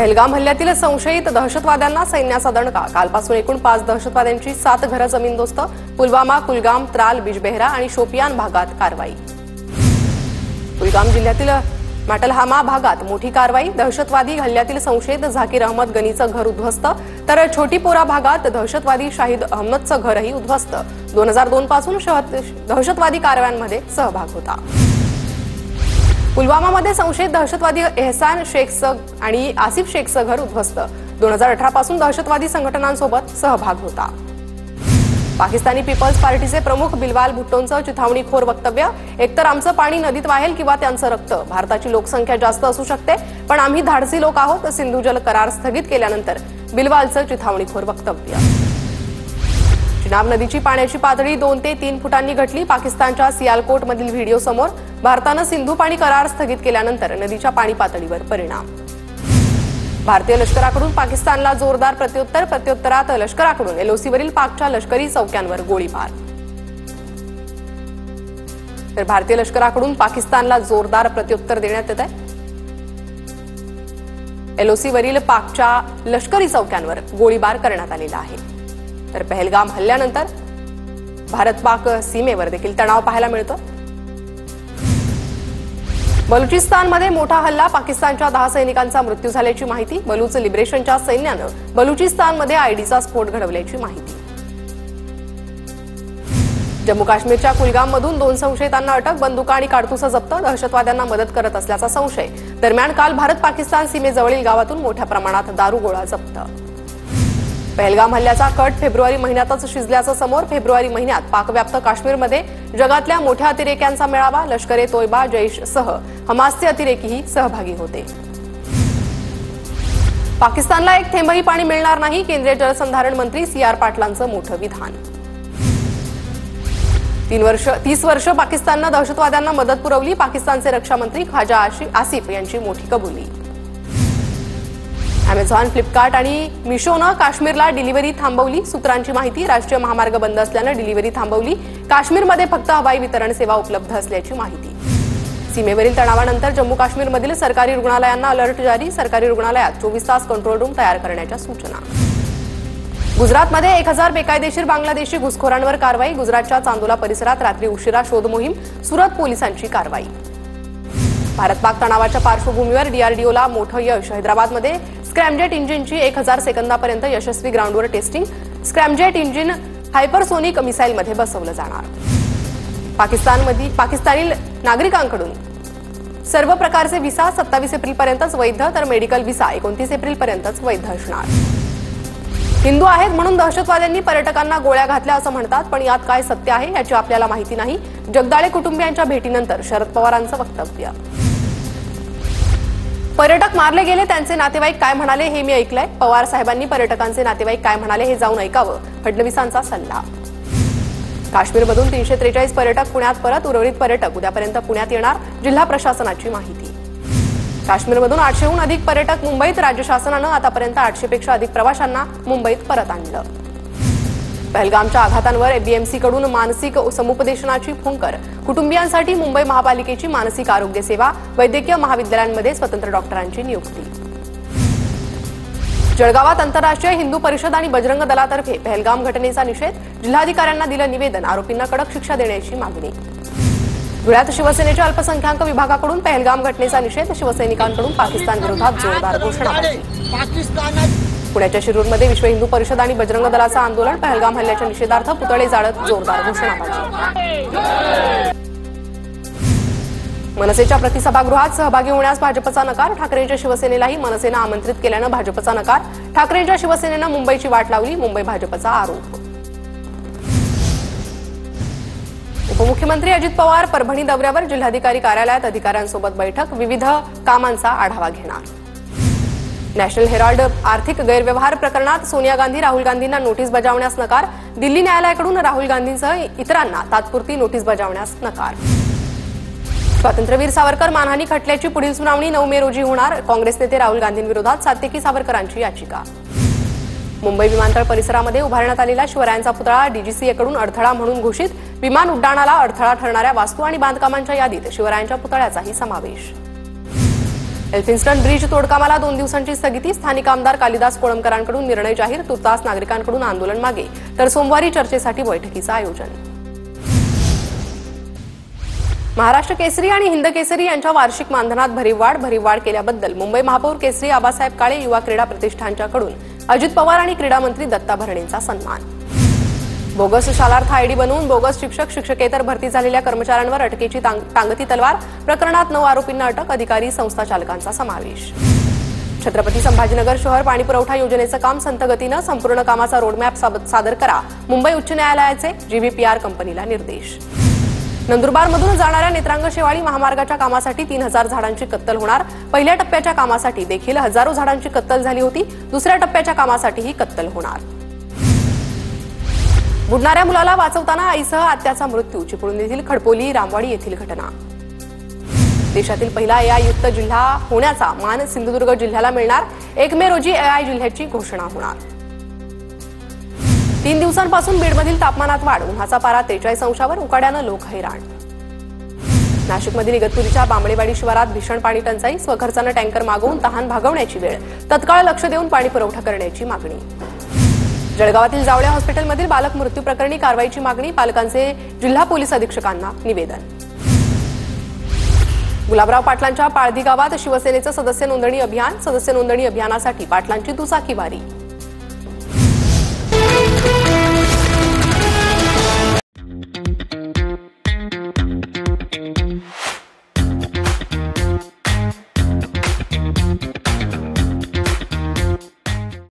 पहलगाम हल्ल्यातील संशयित दहशतवाद्यांना सैन्याचा दणका। कालपासून एकूण 5 दहशतवाद्यांची 7 घरं जमीनदोस्त। पुलवामा, कुलगाम, त्राल, बिजबेहरा आणि शोपियान भागात कारवाई। कुलगाम जिल्ह्यातील माटलहामा भागात मोठी कारवाई। दहशतवादी हल्ल्यातील संशयित झाकीर अहमद गनीचं घर उद्ध्वस्त, तर छोटीपोरा भागात दहशतवादी शाहिद अहमदचं घरही उद्ध्वस्त। 2002 पासून दहशतवादी कारवायांमध्ये सहभाग होता। पुलवामामध्ये संशयित दहशतवादी एहसान शेखचं आणि आसिफ शेखचं घर उद्ध्वस्त। 2018 पासून दहशतवादी संघटनांसोबत सहभाग होता। पाकिस्तानी पीपल्स पार्टीचे प्रमुख बिलवाल भुट्टोंचं चिथावणीखोर वक्तव्य। एकतर आमचं पाणी नदीत वाहेल किंवा त्यांचं रक्त। भारताची लोकसंख्या जास्त असू शकते, पण आम्ही धाडसी लोक आहोत। सिंधू जल करार स्थगित केल्यानंतर बिलवालचं चिथावणीखोर वक्तव्य। चिनाब नदीची पाण्याची पातळी 2 ते 3 फुटांनी घटली। पाकिस्तानच्या सियालकोटमधील व्हिडिओ समोर। भारतानं सिंधू पाणी करार स्थगित केल्यानंतर नदीच्या पाणी पातळीवर परिणाम। भारतीय लष्कराकडून पाकिस्तानला जोरदार प्रत्युत्तर। प्रत्युत्तरात लष्कराकडून एलओसीवरील पाकच्या लष्करी चौक्यांवर गोळीबार। तर भारतीय लष्कराकडून पाकिस्तानला जोरदार प्रत्युत्तर देण्यात येत आहे। एलओसीवरील पाकच्या लष्करी चौक्यांवर गोळीबार करण्यात आलेला आहे। तर पहलगाम हल्ल्यानंतर भारत पाक सीमेवर देखील तणाव पाहायला मिळतो। बलुचिस्तानमध्ये मोठा हल्ला। पाकिस्तानच्या 10 सैनिकांचा मृत्यू झाल्याची माहिती। बलूच लिबरेशनच्या सैन्यानं बलुचिस्तानमध्ये आयडीचा स्फोट घडवल्याची माहिती। जम्मू काश्मीरच्या कुलगाममधून 2 संशयितांना अटक। बंदुका आणि काडतुसं जप्त। दहशतवाद्यांना मदत करत असल्याचा संशय। दरम्यान काल भारत पाकिस्तान सीमेजवळील गावातून मोठ्या प्रमाणात दारुगोळा जप्त। पहलगाम हल्ल्याचा कट फेब्रुवारी महिन्यातच शिजल्याचं समोर। फेब्रुवारी महिन्यात पाकव्याप्त काश्मीरमध्ये जगातल्या मोठ्या अतिरेक्यांचा मेळावा। लष्कर-ए तोयबा, जैशसह हमासचे अतिरेकीही सहभागी होते। पाकिस्तानला एक थेंबही पाणी मिळणार नाही। केंद्रीय जलसंधारण मंत्री CR पाटलांचं मोठं विधान। 30 वर्ष पाकिस्ताननं दहशतवाद्यांना मदत पुरवली। पाकिस्तानचे रक्षा मंत्री ख्वाजा आसिफ यांची मोठी कबुली। अमेझॉन, फ्लिपकार्ट आणि मिशोनं काश्मीरला डिलिव्हरी थांबवली। सूत्रांची माहिती। राष्ट्रीय महामार्ग बंद असल्यानं डिलिव्हरी थांबवली। काश्मीरमध्ये फक्त हवाई वितरण सेवा उपलब्ध असल्याची माहिती। सीमेवरील तणावानंतर जम्मू काश्मीरमधील सरकारी रुग्णालयांना अलर्ट जारी। सरकारी रुग्णालयात 24 तास कंट्रोल रूम तयार करण्याच्या सूचना। गुजरातमध्ये 1000 बेकायदेशीर बांगलादेशी घुसखोरांवर कारवाई। गुजरातच्या चांदोला परिसरात रात्री उशिरा शोध मोहीम। सुरत पोलिसांची कारवाई। भारत पाक तणावाच्या पार्श्वभूमीवर डीआरडीओला मोठं यश। हैदराबादमध्ये स्क्रॅमजेट इंजिनची 1000 सेकंदापर्यंत यशस्वी ग्राउंडवर टेस्टिंग। स्क्रॅमजेट इंजिन हायपरसोनिक मिसाईलमध्ये बसवलं जाणार। पाकिस्तानी नागरिकांकडून सर्व प्रकारचे व्हिसा 27 एप्रिलपर्यंतच वैध, तर मेडिकल व्हिसा 29 एप्रिलपर्यंतच वैध असणार। हिंदू आहेत म्हणून दहशतवाद्यांनी पर्यटकांना गोळ्या घातल्या असं म्हणतात, पण यात काय सत्य आहे याची आपल्याला माहिती नाही। जगदाळे कुटुंबियांच्या भेटीनंतर शरद पवारांचं वक्तव्य। पर्यटक मारले गेले, त्यांचे नातेवाईक काय म्हणाले हे मी ऐकलंय। पवार साहेबांनी पर्यटकांचे नातेवाईक काय म्हणाले हे जाऊन ऐकावं, फडणवीसांचा सल्ला। काश्मीरमधून 343 पर्यटक पुण्यात परत। उर्वरित पर्यटक उद्यापर्यंत पुण्यात येणार, जिल्हा प्रशासनाची माहिती। काश्मीरमधून 800हून अधिक पर्यटक मुंबईत। राज्य शासनानं आतापर्यंत 800 पेक्षा अधिक प्रवाशांना मुंबईत परत आणलं। पहलगामच्या आघातांवर बीएमसीकडून मानसिक समुपदेशनाची फुंकर। कुटुंबियांसाठी मुंबई महापालिकेची मानसिक आरोग्य सेवा। वैद्यकीय महाविद्यालयांमध्ये स्वतंत्र डॉक्टरांची नियुक्ती। जळगावात आंतरराष्ट्रीय हिंदू परिषद आणि बजरंग दलातर्फे पहलगाम घटनेचा निषेध। जिल्हाधिकाऱ्यांना दिलं निवेदन। आरोपींना कडक शिक्षा देण्याची मागणी। धुळ्यात शिवसेनेच्या अल्पसंख्याक विभागाकडून पहलगाम घटनेचा निषेध। शिवसैनिकांकडून पाकिस्तान विरोधात जोरदार घोषणाबाजी। पुण्याच्या शिरूरमध्ये विश्व हिंदू परिषद आणि बजरंग दलाचं आंदोलन। पहलगाम हल्ल्याच्या निषेधार्थ पुतळे जाळत जोरदार घोषणाबाजी। मनसेच्या प्रतिसभागृहात सहभागी होण्यास भाजपचा नकार। ठाकरेंच्या शिवसेनेलाही मनसेनं आमंत्रित केल्यानं भाजपचा नकार। ठाकरेंच्या शिवसेनेनं मुंबईची वाट लावली, मुंबई भाजपचा आरोप। उपमुख्यमंत्री अजित पवार परभणी दौऱ्यावर। जिल्हाधिकारी कार्यालयात अधिकाऱ्यांसोबत बैठक। विविध कामांचा आढावा घेणार। नॅशनल हेराल्ड आर्थिक गैरव्यवहार प्रकरणात सोनिया गांधी, राहुल गांधींना नोटीस बजावण्यास नकार। दिल्ली न्यायालयाकडून राहुल गांधींसह इतरांना तात्पुरती नोटीस बजावण्यास नकार। स्वातंत्र्यवीर सावरकर मानहानी खटल्याची पुढील सुनावणी 9 मे रोजी होणार। काँग्रेस नेते राहुल गांधींविरोधात सात्यकी सावरकरांची याचिका। मुंबई विमानतळ परिसरामध्ये उभारण्यात आलेला शिवरायांचा पुतळा डीजीसीएकडून अडथळा म्हणून घोषित। विमान उड्डाणाला अडथळा ठरणाऱ्या वास्तू आणि बांधकामांच्या यादीत शिवरायांच्या पुतळ्याचाही समावेश। एल्फिन्स्टन ब्रिज तोडकामाला 2 दिवसांची स्थगिती. स्थानिक आमदार कालिदास कोळंबकरांकडून निर्णय जाहीर. तुर्तास नागरिकांकडून आंदोलन मागे, तर सोमवारी चर्चेसाठी बैठकीचं आयोजन. महाराष्ट्र केसरी आणि हिंद केसरी यांच्या वार्षिक मानधनात भरीव वाढ केल्याबद्दल मुंबई महापौर केसरी आबासाहेब काळे युवा क्रीडा प्रतिष्ठानच्याकडून अजित पवार आणि क्रीडा मंत्री दत्ता भरणेंचा सन्मान. बोगस शालार्थ आयडी बनवून बोगस शिक्षक शिक्षकेतर भरती झालेल्या कर्मचाऱ्यांवर अटकेची टांगती तलवार. प्रकरणात 9 आरोपींना अटक. अधिकारी संस्था चालकांचा समावेश. छत्रपती संभाजीनगर शहर पाणीपुरवठा योजनेचं काम संथ गतीनं. संपूर्ण कामाचा रोडमॅप सादर करा. मुंबई उच्च न्यायालयाचे जीव्हीपीआर कंपनीला निर्देश. नंदुरबारमधून जाणाऱ्या नेत्रांग शेवाळी महामार्गाच्या कामासाठी 3000 झाडांची कत्तल होणार. पहिल्या टप्प्याच्या कामासाठी देखील हजारो झाडांची कत्तल झाली होती. दुसऱ्या टप्प्याच्या कामासाठीही कत्तल होणार. बुडणाऱ्या मुलाला वाचवताना आईसह आत्याचा मृत्यू. चिपळूण येथील खडपोली रामवाडी येथील घटना. देशातील पहिला एआय युक्त जिल्हा होण्याचा मान सिंधुदुर्ग जिल्ह्याला मिळणार. 1 मे रोजी एआय जिल्ह्याची घोषणा होणार. 3 दिवसांपासून बीडमधील तापमानात वाढ. उन्हाचा पारा 43 अंशावर. उकाड्यानं लोक हैराण. नाशिकमधील इगतपुरीच्या बांबळेवाडी शिवारात भीषण पाणी टंचाई. स्वखर्चानं टँकर मागवून तहान भागवण्याची वेळ. तत्काळ लक्ष देऊन पाणी पुरवठा करण्याची मागणी. जळगावातील जावळ्या हॉस्पिटलमधील बालक मृत्यू प्रकरणी कारवाईची मागणी. पालकांचे जिल्हा पोलीस अधीक्षकांना निवेदन. गुलाबराव पाटलांच्या पाळधी गावात शिवसेनेचं सदस्य नोंदणी अभियान. सदस्य नोंदणी अभियानासाठी पाटलांची दुचाकी वारी.